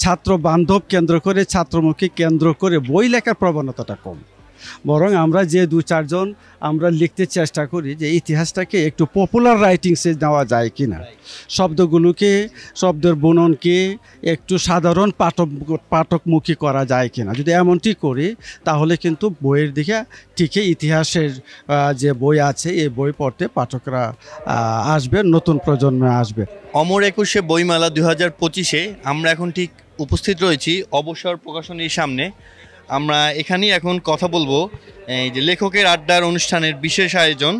ছাত্র বান্ধব কেন্দ্র করে, ছাত্রমুখী কেন্দ্র করে বই লেখার প্রবণতাটা কম। বরং আমরা যে দু চারজন আমরা লিখতে চেষ্টা করি যে ইতিহাসটাকে একটু পপুলার রাইটিংসে নেওয়া যায় কি না, শব্দগুলোকে, শব্দের বুননকে একটু সাধারণ পাঠকমুখী করা যায় কি না। যদি এমনটি করি তাহলে কিন্তু বইয়ের দিকে ঠিকই ইতিহাসের যে বই আছে এই বই পড়তে পাঠকরা আসবে, নতুন প্রজন্মে আসবে। অমর একুশে বইমেলা 2025-এ আমরা এখন ঠিক উপস্থিত রয়েছি অবসর প্রকাশনীর সামনে। আমরা এখানেই এখন কথা বলবো এই যে লেখকের আড্ডার অনুষ্ঠানের বিশেষ আয়োজন।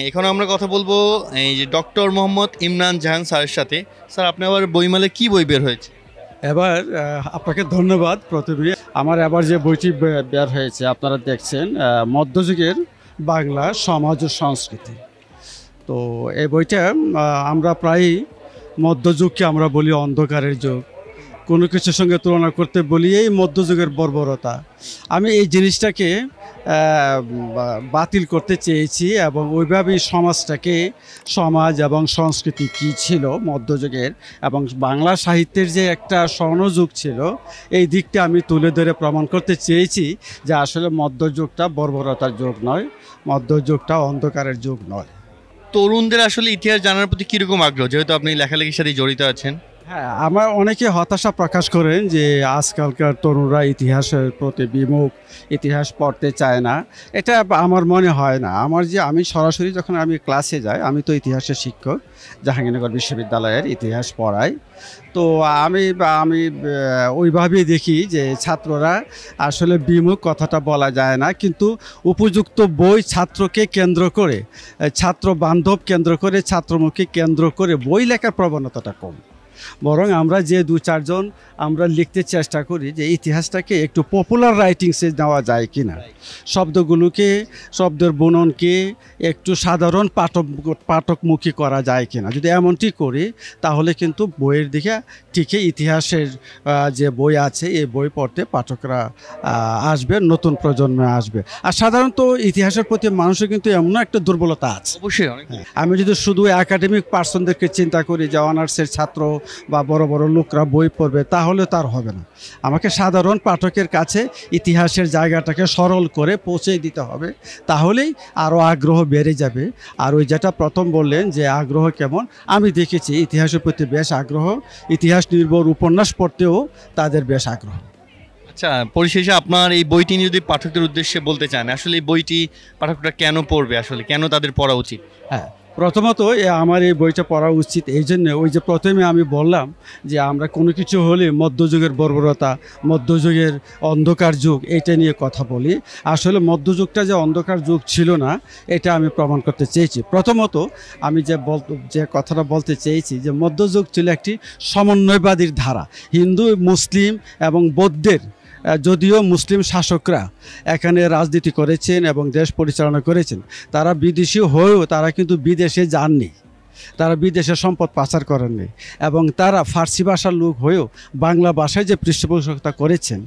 এখন আমরা কথা বলবো এই যে ডক্টর মোহাম্মদ ইমরান জাহান স্যারের সাথে। স্যার, আপনার আবার বইমেলায় কী বই বের হয়েছে? এবার আপনাকে ধন্যবাদ। প্রথমে আমার এবার যে বইটি বের হয়েছে আপনারা দেখছেন, মধ্যযুগের বাংলা সমাজ ও সংস্কৃতি। তো এই বইটা আমরা প্রায়ই মধ্যযুগকে আমরা বলি অন্ধকারের যুগ, কোনো কিছুর সঙ্গে তুলনা করতে বলি এই মধ্যযুগের বর্বরতা। আমি এই জিনিসটাকে বাতিল করতে চেয়েছি এবং ওইভাবেই সমাজ এবং সংস্কৃতি কী ছিল মধ্যযুগের এবং বাংলা সাহিত্যের যে একটা স্বর্ণযুগ ছিল এই দিকটা আমি তুলে ধরে প্রমাণ করতে চেয়েছি যে আসলে মধ্যযুগটা বর্বরতার যুগ নয়, মধ্যযুগটা অন্ধকারের যুগ নয়। তরুণদের আসলে ইতিহাস জানার প্রতি কীরকম আগ্রহ, যেহেতু আপনি লেখালেখির সাথে জড়িত আছেন? হ্যাঁ, আমার অনেকে হতাশা প্রকাশ করেন যে আজকালকার তরুণরা ইতিহাসের প্রতি বিমুখ, ইতিহাস পড়তে চায় না। এটা আমার মনে হয় না। আমি সরাসরি যখন আমি ক্লাসে যাই, আমি তো ইতিহাসের শিক্ষক, জাহাঙ্গীরনগর বিশ্ববিদ্যালয়ের ইতিহাস পড়াই। তো আমি ওইভাবেই দেখি যে ছাত্ররা আসলে বিমুখ কথাটা বলা যায় না, কিন্তু উপযুক্ত বই ছাত্রকে কেন্দ্র করে, ছাত্র বান্ধব কেন্দ্র করে, ছাত্রমুখী কেন্দ্র করে বই লেখার প্রবণতাটা কম। বরং আমরা যে দু চারজন আমরা লিখতে চেষ্টা করি যে ইতিহাসটাকে একটু পপুলার রাইটিংসে নেওয়া যায় কি না, শব্দগুলোকে, শব্দের বুননকে একটু সাধারণ পাঠকমুখী করা যায় কি না। যদি এমনটি করি তাহলে কিন্তু বইয়ের দিকে ঠিকই ইতিহাসের যে বই আছে এই বই পড়তে পাঠকরা আসবে, নতুন প্রজন্মে আসবে। আর সাধারণত ইতিহাসের প্রতি মানুষের কিন্তু এমন একটা দুর্বলতা আছে। অবশ্যই। আমি যদি শুধু একাডেমিক পার্সনদেরকে চিন্তা করি যে অনার্সের ছাত্র বা বড় বড় লোকরা বই পড়বে, তাহলে তার হবে না। আমাকে সাধারণ পাঠকের কাছে ইতিহাসের জায়গাটাকে সরল করে পৌঁছে দিতে হবে, তাহলেই আরও আগ্রহ বেড়ে যাবে। আর ওই যেটা প্রথম বললেন যে আগ্রহ কেমন, আমি দেখেছি ইতিহাসের প্রতি বেশ আগ্রহ, ইতিহাস নির্ভর উপন্যাস পড়তেও তাদের বেশ আগ্রহ। আচ্ছা, পরিশেষে আপনার এই বইটি নিয়ে যদি পাঠকদের উদ্দেশ্যে বলতে চান, আসলে এই বইটি পাঠকরা কেন পড়বে, আসলে কেন তাদের পড়া উচিত? হ্যাঁ, প্রথমত আমার এই বইটা পড়া উচিত এই জন্য, ওই যে প্রথমে আমি বললাম যে আমরা কোনো কিছু হলে মধ্যযুগের বর্বরতা, মধ্যযুগের অন্ধকার যুগ এটা নিয়ে কথা বলি। আসলে মধ্যযুগটা যে অন্ধকার যুগ ছিল না এটা আমি প্রমাণ করতে চেয়েছি। প্রথমত আমি যে কথাটা বলতে চেয়েছি যে মধ্যযুগ ছিল একটি সমন্বয়বাদীর ধারা। হিন্দু, মুসলিম এবং বৌদ্ধের, যদিও মুসলিম শাসকরা এখানে রাজনীতি করেছেন এবং দেশ পরিচালনা করেছেন, তারা বিদেশি হয়েও তারা কিন্তু বিদেশে যাননি, তারা বিদেশে সম্পদ পাচার করেননি এবং তারা ফার্সি ভাষার লোক হয়েও বাংলা ভাষায় যে পৃষ্ঠপোষকতা করেছেন,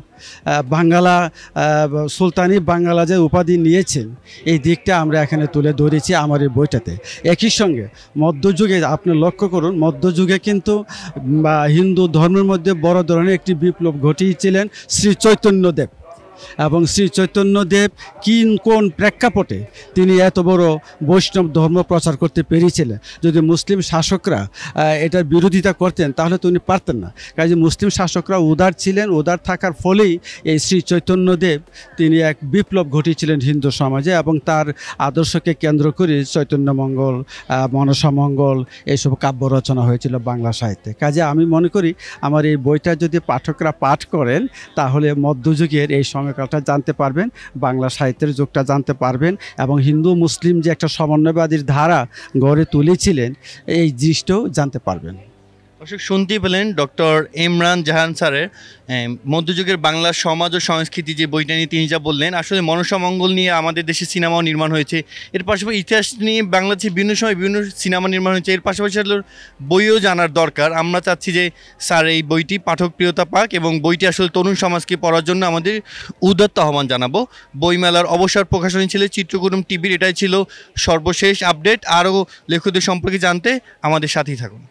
বাঙ্গালা সুলতানি বাঙ্গালা যে উপাধি নিয়েছেন, এই দিকটা আমরা এখানে তুলে ধরেছি আমার এই বইটাতে। একই সঙ্গে মধ্যযুগে আপনি লক্ষ্য করুন, মধ্যযুগে কিন্তু হিন্দু ধর্মের মধ্যে বড় ধরনের একটি বিপ্লব ঘটিয়েছিলেন শ্রী চৈতন্যদেব। এবং শ্রী চৈতন্যদেব কোন প্রেক্ষাপটে তিনি এত বড় বৈষ্ণব ধর্ম প্রচার করতে পেরেছিলেন? যদি মুসলিম শাসকরা এটার বিরোধিতা করতেন তাহলে তো উনি পারতেন না। কাজে মুসলিম শাসকরা উদার ছিলেন, উদার থাকার ফলেই এই শ্রী চৈতন্যদেব তিনি এক বিপ্লব ঘটিয়েছিলেন হিন্দু সমাজে এবং তার আদর্শকে কেন্দ্র করে চৈতন্যমঙ্গল, মনসামঙ্গল এইসব কাব্য রচনা হয়েছিল বাংলা সাহিত্যে। কাজে আমি মনে করি আমার এই বইটা যদি পাঠকরা পাঠ করেন তাহলে মধ্যযুগের এই সময়কালটা জানতে পারবেন, বাংলা সাহিত্যের যুগটা জানতে পারবেন এবং হিন্দু মুসলিম যে একটা সমন্বয়বাদীর ধারা গড়ে তুলেছিলেন এই জিনিসটাও জানতে পারবেন। দর্শক শুনতেই পেলেন ডক্টর ইমরান জাহান স্যারের মধ্যযুগের বাংলা সমাজ ও সংস্কৃতি যে বইটা নিয়ে তিনি যা বললেন। আসলে মনসামঙ্গল নিয়ে আমাদের দেশে সিনেমাও নির্মাণ হয়েছে, এর পাশাপাশি ইতিহাস নিয়ে বাংলাদেশে বিভিন্ন সময় বিভিন্ন সিনেমা নির্মাণ হয়েছে, এর পাশাপাশি বইও জানার দরকার। আমরা চাচ্ছি যে স্যার এই বইটি পাঠক প্রিয়তা পাক এবং বইটি আসলে তরুণ সমাজকে পড়ার জন্য আমাদের উদাত্ত আহ্বান জানাবো। বইমেলার অবসর প্রকাশনী ছিল চিত্রকুটুম টিভির, এটাই ছিল সর্বশেষ আপডেট। আরও লেখকদের সম্পর্কে জানতে আমাদের সাথেই থাকুন।